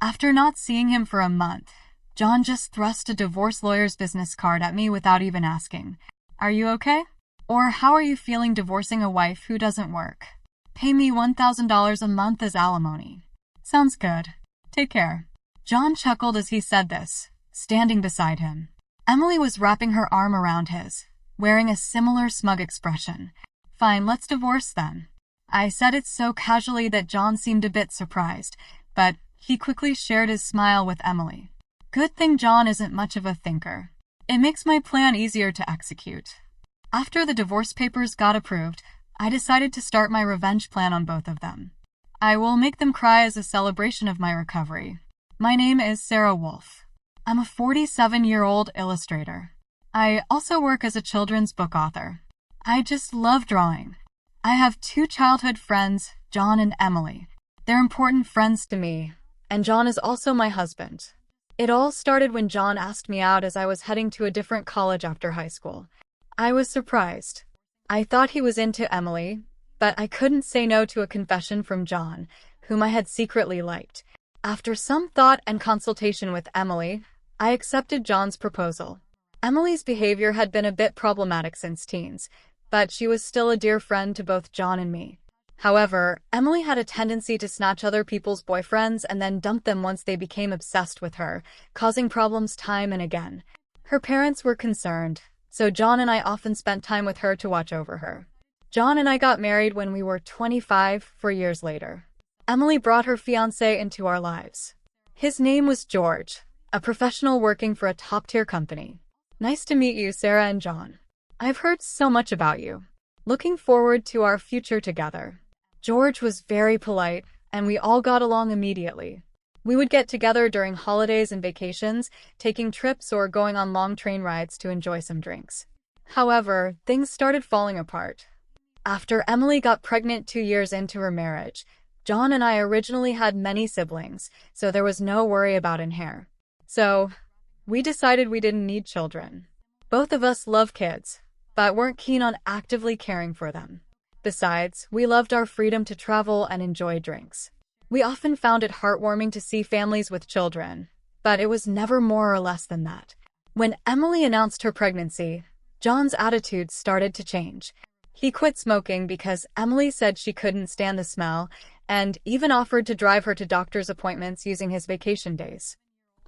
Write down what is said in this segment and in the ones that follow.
After not seeing him for a month, John just thrust a divorce lawyer's business card at me without even asking, "Are you okay?" Or "How are you feeling divorcing a wife who doesn't work? Pay me $1,000 a month as alimony." "Sounds good. Take care." John chuckled as he said this, standing beside him. Emily was wrapping her arm around his, wearing a similar smug expression. "Fine, let's divorce then." I said it so casually that John seemed a bit surprised, but he quickly shared his smile with Emily. Good thing John isn't much of a thinker. It makes my plan easier to execute. After the divorce papers got approved, I decided to start my revenge plan on both of them. I will make them cry as a celebration of my recovery. My name is Sarah Wolf. I'm a 47-year-old illustrator. I also work as a children's book author. I just love drawing. I have 2 childhood friends, John and Emily. They're important friends to me, and John is also my husband. It all started when John asked me out as I was heading to a different college after high school. I was surprised. I thought he was into Emily, but I couldn't say no to a confession from John, whom I had secretly liked. After some thought and consultation with Emily, I accepted John's proposal. Emily's behavior had been a bit problematic since teens, but she was still a dear friend to both John and me. However, Emily had a tendency to snatch other people's boyfriends and then dump them once they became obsessed with her, causing problems time and again. Her parents were concerned, so John and I often spent time with her to watch over her. John and I got married when we were 25, 4 years later. Emily brought her fiancé into our lives. His name was George, a professional working for a top-tier company. Nice to meet you, Sarah and John. I've heard so much about you. Looking forward to our future together. George was very polite, and we all got along immediately. We would get together during holidays and vacations, taking trips or going on long train rides to enjoy some drinks. However, things started falling apart. After Emily got pregnant 2 years into her marriage, John and I originally had many siblings, so there was no worry about an heir. So, we decided we didn't need children. Both of us love kids, but weren't keen on actively caring for them. Besides, we loved our freedom to travel and enjoy drinks. We often found it heartwarming to see families with children, but it was never more or less than that. When Emily announced her pregnancy, John's attitude started to change. He quit smoking because Emily said she couldn't stand the smell, and even offered to drive her to doctor's appointments using his vacation days.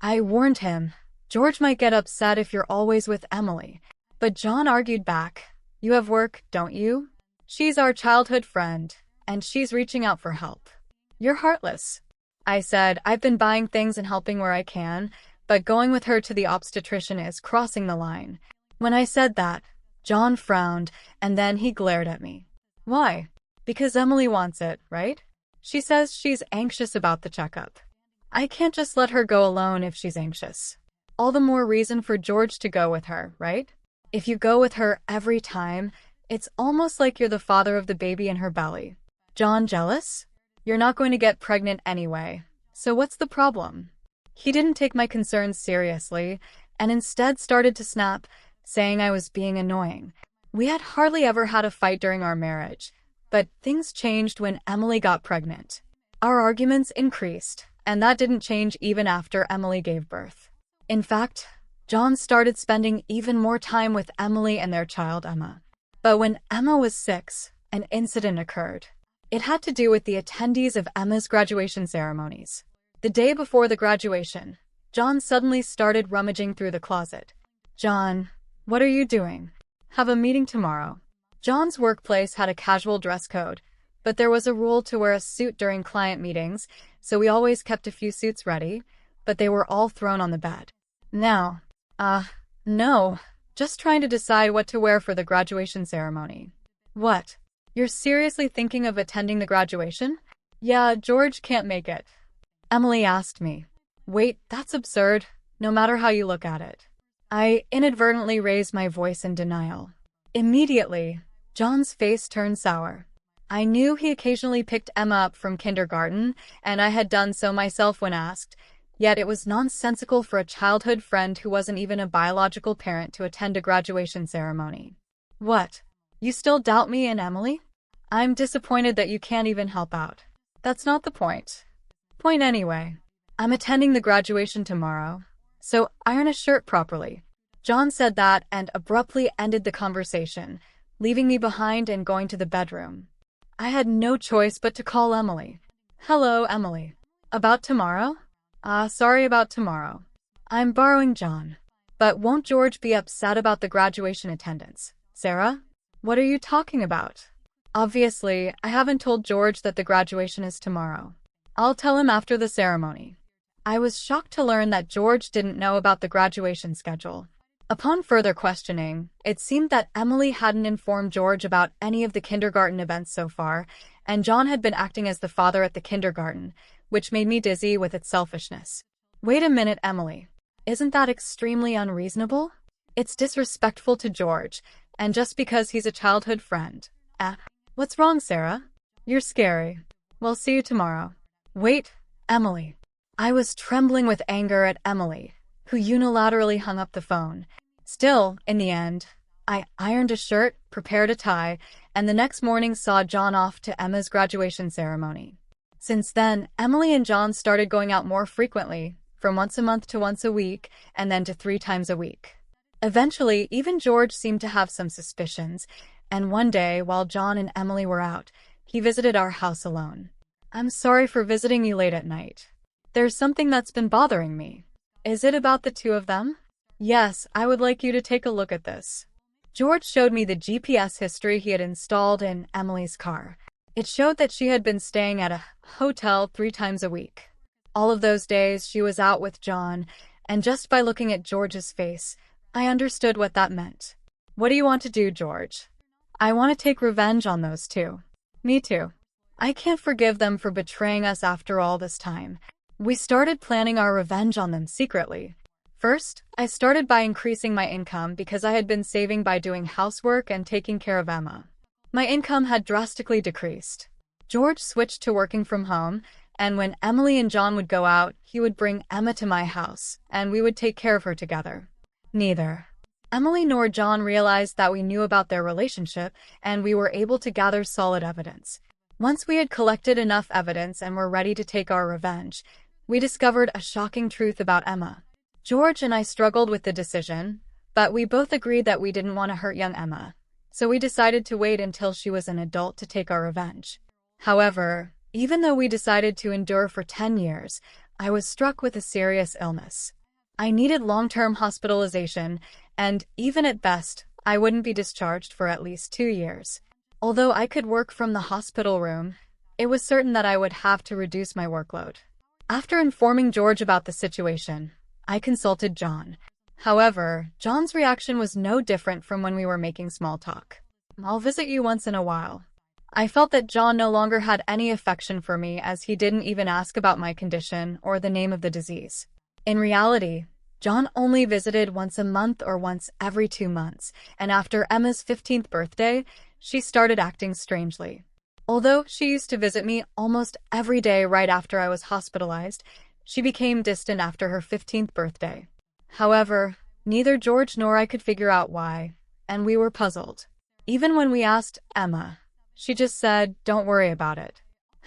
I warned him, "George might get upset if you're always with Emily." But John argued back, "You have work, don't you? She's our childhood friend, and she's reaching out for help. You're heartless." I said, "I've been buying things and helping where I can, but going with her to the obstetrician is crossing the line." When I said that, John frowned, and then he glared at me. "Why?" "Because Emily wants it, right? She says she's anxious about the checkup. I can't just let her go alone if she's anxious. All the more reason for George to go with her, right? If you go with her every time, it's almost like you're the father of the baby in her belly." "John, jealous? You're not going to get pregnant anyway, so what's the problem?" He didn't take my concerns seriously, and instead started to snap, saying I was being annoying. We had hardly ever had a fight during our marriage, but things changed when Emily got pregnant. Our arguments increased, and that didn't change even after Emily gave birth. In fact, John started spending even more time with Emily and their child Emma. But when Emma was 6, an incident occurred. It had to do with the attendees of Emma's graduation ceremonies. The day before the graduation, John suddenly started rummaging through the closet. "John, what are you doing?" "Have a meeting tomorrow." John's workplace had a casual dress code, but there was a rule to wear a suit during client meetings, so we always kept a few suits ready, but they were all thrown on the bed. No, just trying to decide what to wear for the graduation ceremony." "What? You're seriously thinking of attending the graduation?" "Yeah, George can't make it." Emily asked me. "Wait, that's absurd, no matter how you look at it." I inadvertently raised my voice in denial. Immediately, John's face turned sour. I knew he occasionally picked Emma up from kindergarten, and I had done so myself when asked, yet it was nonsensical for a childhood friend who wasn't even a biological parent to attend a graduation ceremony. "What? You still doubt me and Emily?" "I'm disappointed that you can't even help out." "That's not the point." "Point anyway." I'm attending the graduation tomorrow, so iron a shirt properly. John said that and abruptly ended the conversation, leaving me behind and going to the bedroom. I had no choice but to call Emily. Hello, Emily. About tomorrow? Sorry about tomorrow. I'm borrowing John. But won't George be upset about the graduation attendance? Sarah? What are you talking about? Obviously, I haven't told George that the graduation is tomorrow. I'll tell him after the ceremony. I was shocked to learn that George didn't know about the graduation schedule. Upon further questioning, it seemed that Emily hadn't informed George about any of the kindergarten events so far, and John had been acting as the father at the kindergarten, which made me dizzy with its selfishness. Wait a minute, Emily. Isn't that extremely unreasonable? It's disrespectful to George, and just because he's a childhood friend. What's wrong, Sarah? You're scary. We'll see you tomorrow. Wait, Emily. I was trembling with anger at Emily, who unilaterally hung up the phone. Still, in the end, I ironed a shirt, prepared a tie, and the next morning saw John off to Emma's graduation ceremony. Since then, Emily and John started going out more frequently, from once a month to once a week, and then to 3 times a week. Eventually, even George seemed to have some suspicions, and one day, while John and Emily were out, he visited our house alone. I'm sorry for visiting you late at night. There's something that's been bothering me. Is it about the 2 of them? Yes, I would like you to take a look at this. George showed me the GPS history he had installed in Emily's car. It showed that she had been staying at a hotel 3 times a week. All of those days she was out with John, and just by looking at George's face, I understood what that meant. What do you want to do, George? I want to take revenge on those 2. Me too. I can't forgive them for betraying us after all this time. We started planning our revenge on them secretly. First, I started by increasing my income because I had been saving by doing housework and taking care of Emma. My income had drastically decreased. George switched to working from home, and when Emily and John would go out, he would bring Emma to my house, and we would take care of her together. Neither Emily nor John realized that we knew about their relationship, and we were able to gather solid evidence. Once we had collected enough evidence and were ready to take our revenge, we discovered a shocking truth about Emma. George and I struggled with the decision, but we both agreed that we didn't want to hurt young Emma, so we decided to wait until she was an adult to take our revenge. However, even though we decided to endure for 10 years, I was struck with a serious illness. I needed long-term hospitalization, and even at best, I wouldn't be discharged for at least 2 years. Although I could work from the hospital room, it was certain that I would have to reduce my workload. After informing George about the situation, I consulted John. However, John's reaction was no different from when we were making small talk. I'll visit you once in a while. I felt that John no longer had any affection for me as he didn't even ask about my condition or the name of the disease. In reality, John only visited once a month or once every 2 months, and after Emma's 15th birthday, she started acting strangely. Although she used to visit me almost every day right after I was hospitalized, she became distant after her 15th birthday. However, neither George nor I could figure out why, and we were puzzled. Even when we asked Emma, she just said, "Don't worry about it."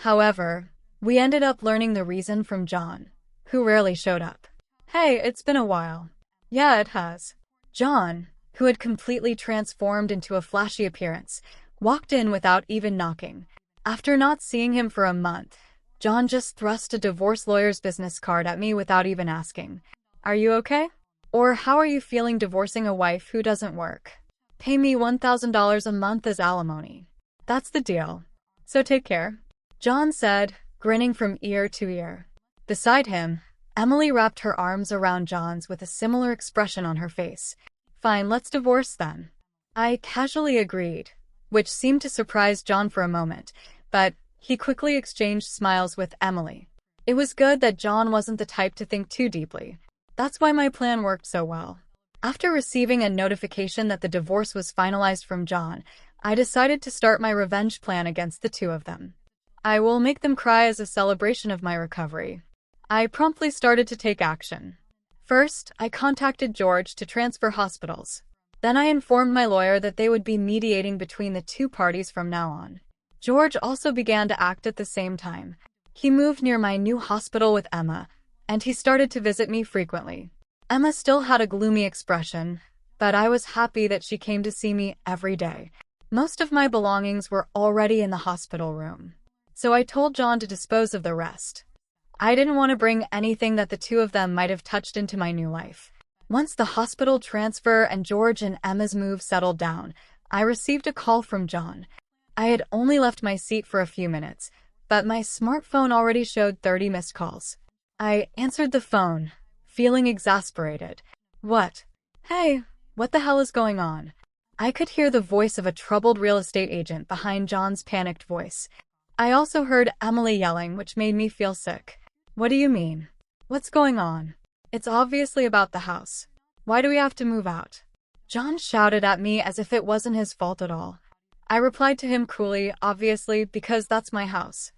However, we ended up learning the reason from John, who rarely showed up. Hey, it's been a while. Yeah, it has. John, who had completely transformed into a flashy appearance, walked in without even knocking. After not seeing him for a month, John just thrust a divorce lawyer's business card at me without even asking. Are you okay? Or how are you feeling divorcing a wife who doesn't work? Pay me $1,000 a month as alimony. That's the deal. So take care. John said, grinning from ear to ear. Beside him, Emily wrapped her arms around John's with a similar expression on her face. Fine, let's divorce then. I casually agreed, which seemed to surprise John for a moment, but he quickly exchanged smiles with Emily. It was good that John wasn't the type to think too deeply. That's why my plan worked so well. After receiving a notification that the divorce was finalized from John, I decided to start my revenge plan against the 2 of them. I will make them cry as a celebration of my recovery. I promptly started to take action. First, I contacted George to transfer hospitals. Then I informed my lawyer that they would be mediating between the 2 parties from now on. George also began to act at the same time. He moved near my new hospital with Emma, and he started to visit me frequently. Emma still had a gloomy expression, but I was happy that she came to see me every day. Most of my belongings were already in the hospital room, so I told John to dispose of the rest. I didn't want to bring anything that the two of them might have touched into my new life. Once the hospital transfer and George and Emma's move settled down, I received a call from John. I had only left my seat for a few minutes, but my smartphone already showed 30 missed calls. I answered the phone, feeling exasperated. "What? Hey, what the hell is going on?" I could hear the voice of a troubled real estate agent behind John's panicked voice. I also heard Emily yelling, which made me feel sick. "What do you mean? What's going on? It's obviously about the house. Why do we have to move out?" John shouted at me as if it wasn't his fault at all. I replied to him coolly, "Obviously, because that's my house."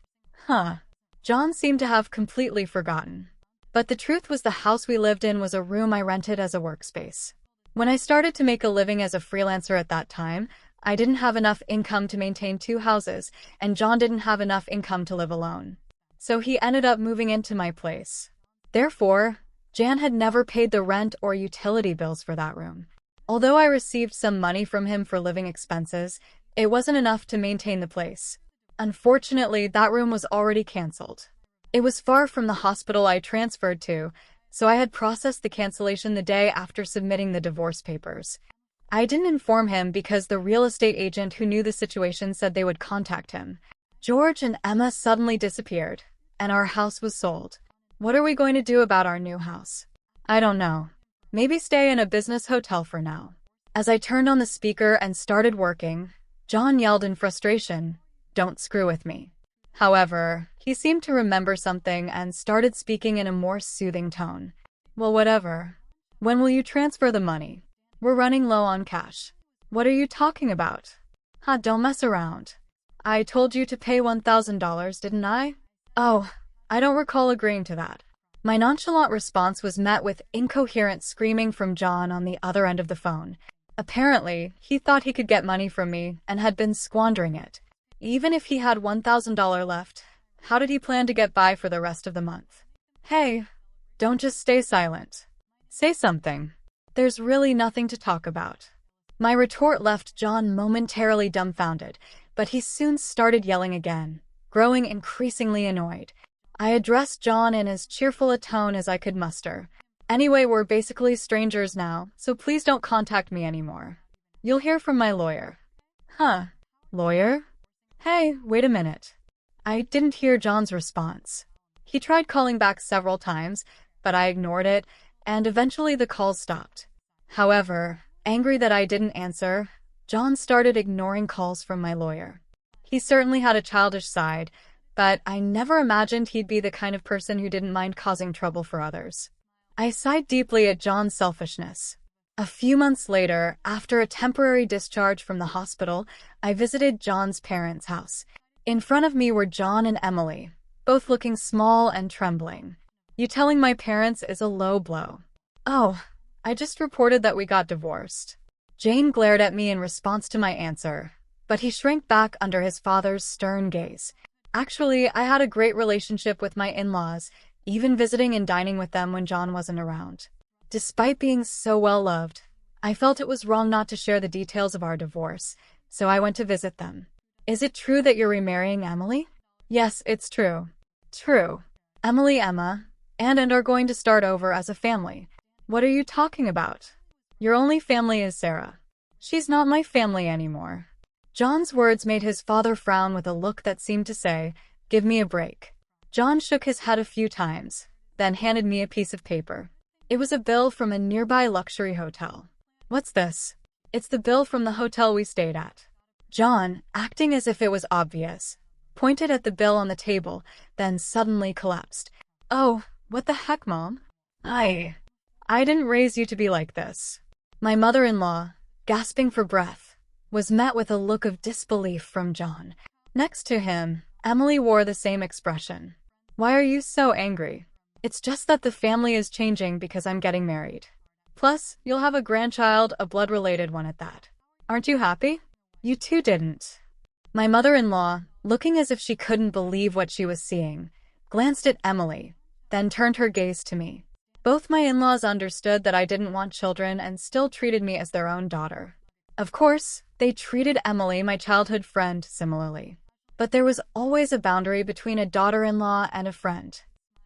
Huh. John seemed to have completely forgotten. But the truth was the house we lived in was a room I rented as a workspace. When I started to make a living as a freelancer at that time, I didn't have enough income to maintain 2 houses, and John didn't have enough income to live alone. So he ended up moving into my place. Therefore, Jan had never paid the rent or utility bills for that room. Although I received some money from him for living expenses, it wasn't enough to maintain the place. Unfortunately, that room was already canceled. It was far from the hospital I transferred to, so I had processed the cancellation the day after submitting the divorce papers. I didn't inform him because the real estate agent who knew the situation said they would contact him. George and Emma suddenly disappeared, and our house was sold. What are we going to do about our new house? I don't know. Maybe stay in a business hotel for now. As I turned on the speaker and started working, John yelled in frustration, "Don't screw with me." However, he seemed to remember something and started speaking in a more soothing tone. "Well, whatever. When will you transfer the money? We're running low on cash." "What are you talking about?" Don't mess around. I told you to pay $1,000, didn't I?" "Oh, I don't recall agreeing to that." My nonchalant response was met with incoherent screaming from John on the other end of the phone. Apparently, he thought he could get money from me and had been squandering it. Even if he had $1,000 left, how did he plan to get by for the rest of the month? "Hey, don't just stay silent. Say something. There's really nothing to talk about." My retort left John momentarily dumbfounded, but he soon started yelling again, growing increasingly annoyed. I addressed John in as cheerful a tone as I could muster. "Anyway, we're basically strangers now, so please don't contact me anymore. You'll hear from my lawyer." Lawyer? Hey, wait a minute. I didn't hear John's response. He tried calling back several times, but I ignored it, and eventually the calls stopped. However, angry that I didn't answer, John started ignoring calls from my lawyer. He certainly had a childish side, but I never imagined he'd be the kind of person who didn't mind causing trouble for others. I sighed deeply at John's selfishness. A few months later, after a temporary discharge from the hospital, I visited John's parents' house. In front of me were John and Emily, both looking small and trembling. "You telling my parents is a low blow." "Oh, I just reported that we got divorced." Jane glared at me in response to my answer, but he shrank back under his father's stern gaze. Actually, I had a great relationship with my in-laws, even visiting and dining with them when John wasn't around. Despite being so well loved, I felt it was wrong not to share the details of our divorce, so I went to visit them. "Is it true that you're remarrying Emily?" "Yes, it's true." "True. Emily, Emma, and are going to start over as a family." "What are you talking about? Your only family is Sarah." "She's not my family anymore." John's words made his father frown with a look that seemed to say, "Give me a break." John shook his head a few times, then handed me a piece of paper. It was a bill from a nearby luxury hotel. "What's this?" "It's the bill from the hotel we stayed at." John, acting as if it was obvious, pointed at the bill on the table, then suddenly collapsed. "Oh, what the heck, Mom? I didn't raise you to be like this." My mother-in-law, gasping for breath, was met with a look of disbelief from John. Next to him, Emily wore the same expression. "Why are you so angry?" "It's just that the family is changing because I'm getting married. Plus, you'll have a grandchild, a blood-related one at that. Aren't you happy?" "You two didn't." My mother-in-law, looking as if she couldn't believe what she was seeing, glanced at Emily, then turned her gaze to me. Both my in-laws understood that I didn't want children and still treated me as their own daughter. Of course, they treated Emily, my childhood friend, similarly. But there was always a boundary between a daughter-in-law and a friend.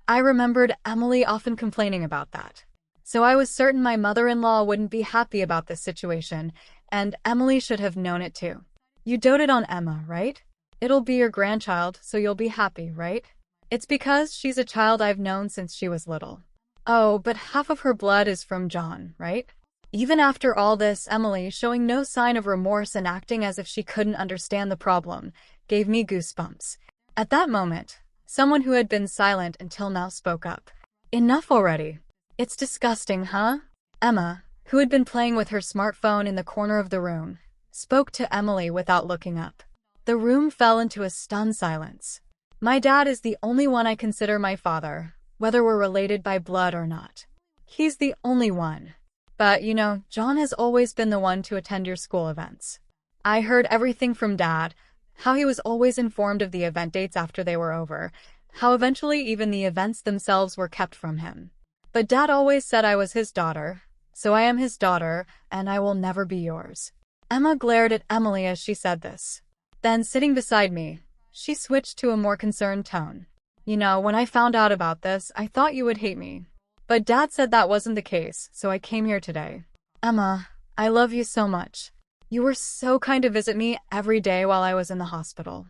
I remembered Emily often complaining about that. So I was certain my mother-in-law wouldn't be happy about this situation, and Emily should have known it too. You doted on Emma, right? It'll be your grandchild, so you'll be happy, right? It's because she's a child I've known since she was little. Oh, but half of her blood is from John, right? Even after all this, Emily, showing no sign of remorse and acting as if she couldn't understand the problem, gave me goosebumps. At that moment, someone who had been silent until now spoke up. Enough already. It's disgusting, huh? Emma, who had been playing with her smartphone in the corner of the room, spoke to Emily without looking up. The room fell into a stunned silence. My dad is the only one I consider my father, whether we're related by blood or not. He's the only one. But, John has always been the one to attend your school events. I heard everything from Dad, how he was always informed of the event dates after they were over, how eventually even the events themselves were kept from him. But Dad always said I was his daughter, so I am his daughter, and I will never be yours. Emma glared at Emily as she said this. Then, sitting beside me, she switched to a more concerned tone. When I found out about this, I thought you would hate me. But Dad said that wasn't the case, so I came here today. Emma, I love you so much. You were so kind to visit me every day while I was in the hospital.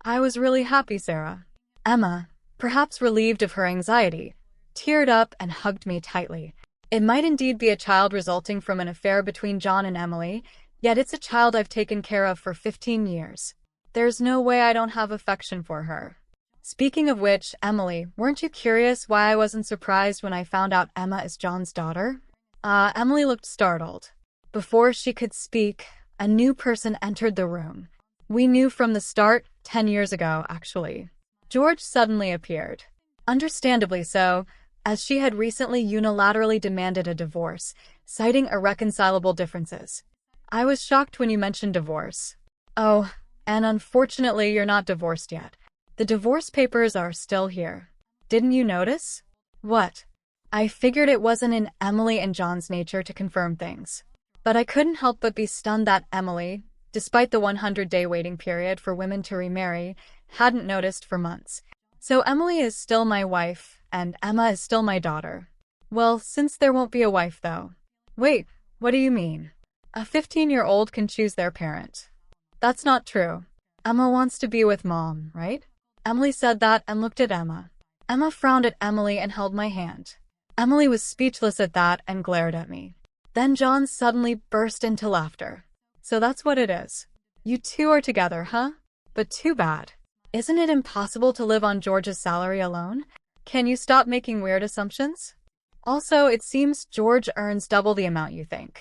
I was really happy, Sarah. Emma, perhaps relieved of her anxiety, teared up and hugged me tightly. It might indeed be a child resulting from an affair between John and Emily, yet it's a child I've taken care of for 15 years. There's no way I don't have affection for her. Speaking of which, Emily, weren't you curious why I wasn't surprised when I found out Emma is John's daughter? Emily looked startled. Before she could speak, a new person entered the room. We knew from the start, 10 years ago, actually. George suddenly appeared. Understandably so, as she had recently unilaterally demanded a divorce, citing irreconcilable differences. I was shocked when you mentioned divorce. Oh, and unfortunately you're not divorced yet. The divorce papers are still here. Didn't you notice? What? I figured it wasn't in Emily and John's nature to confirm things. But I couldn't help but be stunned that Emily, despite the 100-day waiting period for women to remarry, hadn't noticed for months. So Emily is still my wife, and Emma is still my daughter. Well, since there won't be a wife, though. Wait, what do you mean? A 15-year-old can choose their parent. That's not true. Emma wants to be with Mom, right? Emily said that and looked at Emma. Emma frowned at Emily and held my hand. Emily was speechless at that and glared at me. Then John suddenly burst into laughter. So that's what it is. You two are together, huh? But too bad. Isn't it impossible to live on George's salary alone? Can you stop making weird assumptions? Also, it seems George earns double the amount you think.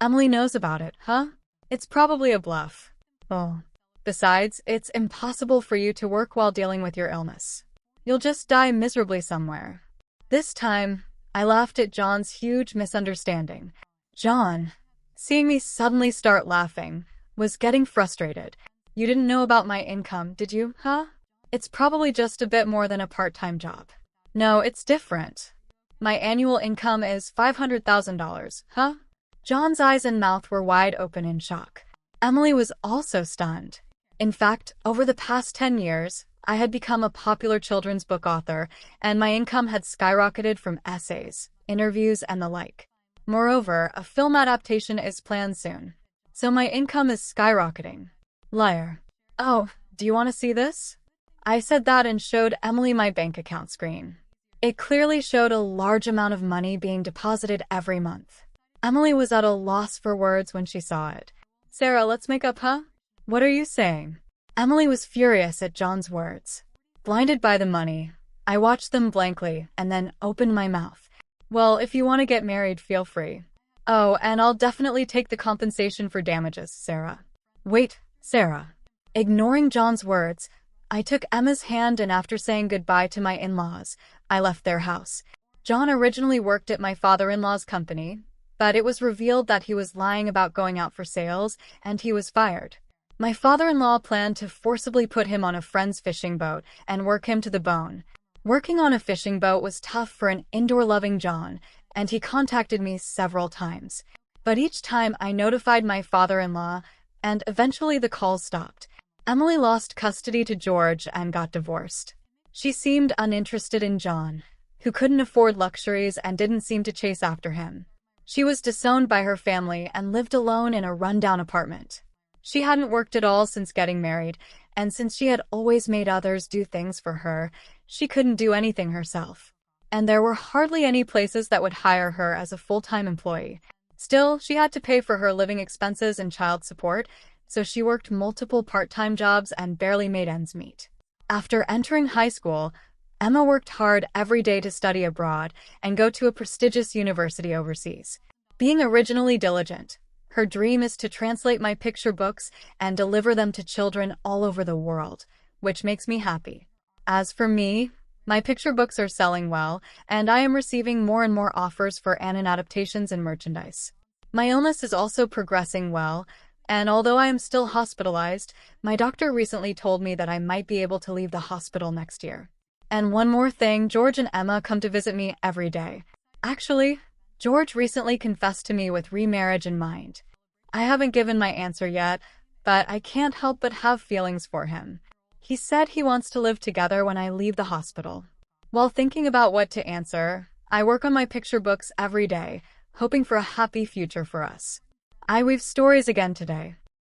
Emily knows about it, huh? It's probably a bluff. Oh. Besides, it's impossible for you to work while dealing with your illness. You'll just die miserably somewhere. This time, I laughed at John's huge misunderstanding. John, seeing me suddenly start laughing, was getting frustrated. You didn't know about my income, did you, huh? It's probably just a bit more than a part-time job. No, it's different. My annual income is $500,000, huh? John's eyes and mouth were wide open in shock. Emily was also stunned. In fact, over the past 10 years, I had become a popular children's book author, and my income had skyrocketed from essays, interviews, and the like. Moreover, a film adaptation is planned soon. So my income is skyrocketing. Liar. Oh, do you want to see this? I said that and showed Emily my bank account screen. It clearly showed a large amount of money being deposited every month. Emily was at a loss for words when she saw it. Sarah, let's make up, huh? What are you saying? Emily was furious at John's words. Blinded by the money, I watched them blankly and then opened my mouth. Well, if you want to get married, feel free. Oh, and I'll definitely take the compensation for damages, Sarah. Wait, Sarah. Ignoring John's words, I took Emma's hand and after saying goodbye to my in-laws, I left their house. John originally worked at my father-in-law's company, but it was revealed that he was lying about going out for sales, and he was fired. My father-in-law planned to forcibly put him on a friend's fishing boat and work him to the bone. Working on a fishing boat was tough for an indoor-loving John, and he contacted me several times. But each time I notified my father-in-law, and eventually the calls stopped. Emily lost custody to George and got divorced. She seemed uninterested in John, who couldn't afford luxuries and didn't seem to chase after him. She was disowned by her family and lived alone in a rundown apartment. She hadn't worked at all since getting married, and since she had always made others do things for her, she couldn't do anything herself. And there were hardly any places that would hire her as a full-time employee. Still, she had to pay for her living expenses and child support, so she worked multiple part-time jobs and barely made ends meet. After entering high school, Emma worked hard every day to study abroad and go to a prestigious university overseas. Being originally diligent, her dream is to translate my picture books and deliver them to children all over the world, which makes me happy. As for me, my picture books are selling well, and I am receiving more and more offers for Annan adaptations and merchandise. My illness is also progressing well, and although I am still hospitalized, my doctor recently told me that I might be able to leave the hospital next year. And one more thing, George and Emma come to visit me every day. Actually, George recently confessed to me with remarriage in mind. I haven't given my answer yet, but I can't help but have feelings for him. He said he wants to live together when I leave the hospital. While thinking about what to answer, I work on my picture books every day, hoping for a happy future for us. I weave stories again today.